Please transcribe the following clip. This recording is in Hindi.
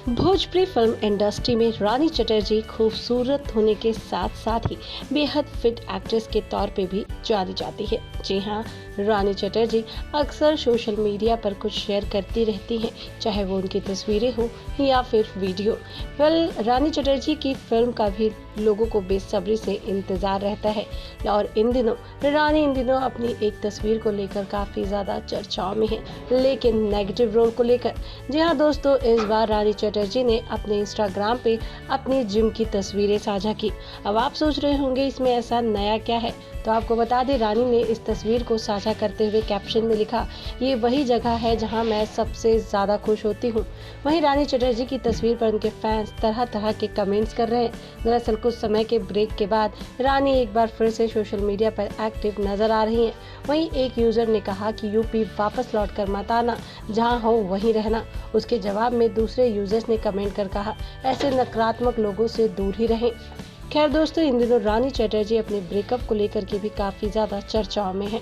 भोजपुरी फिल्म इंडस्ट्री में रानी चटर्जी खूबसूरत होने के साथ साथ ही बेहद फिट एक्ट्रेस के तौर पे भी जानी जाती है। जी हाँ, रानी चटर्जी अक्सर सोशल मीडिया पर कुछ शेयर करती रहती हैं, चाहे वो उनकी तस्वीरें हो या फिर वीडियो। रानी चटर्जी की फिल्म का भी लोगों को बेसब्री से इंतजार रहता है और रानी इन दिनों अपनी एक तस्वीर को लेकर काफी ज्यादा चर्चाओं में है, लेकिन नेगेटिव रोल को लेकर। जी हाँ दोस्तों, इस बार रानी चटर्जी ने अपने इंस्टाग्राम पे अपनी जिम की तस्वीरें साझा की। अब आप सोच रहे होंगे इसमें ऐसा नया क्या है, तो आपको बता दें, रानी ने इस तस्वीर को साझा करते हुए कैप्शन में लिखा, ये वही जगह है जहां मैं सबसे ज्यादा खुश होती हूं। वहीं रानी चटर्जी की तस्वीर पर उनके फैंस तरह तरह के कमेंट्स कर रहे हैं। दरअसल कुछ समय के ब्रेक के बाद रानी एक बार फिर से सोशल मीडिया पर एक्टिव नजर आ रही हैं। वहीं एक यूजर ने कहा कि यूपी वापस लौट कर मत आना, जहाँ हो वहीं रहना। उसके जवाब में दूसरे यूजर्स ने कमेंट कर कहा, ऐसे नकारात्मक लोगों से दूर ही रहें। खैर दोस्तों, इन दिनों रानी चटर्जी अपने ब्रेकअप को लेकर के भी काफी ज्यादा चर्चाओं में है।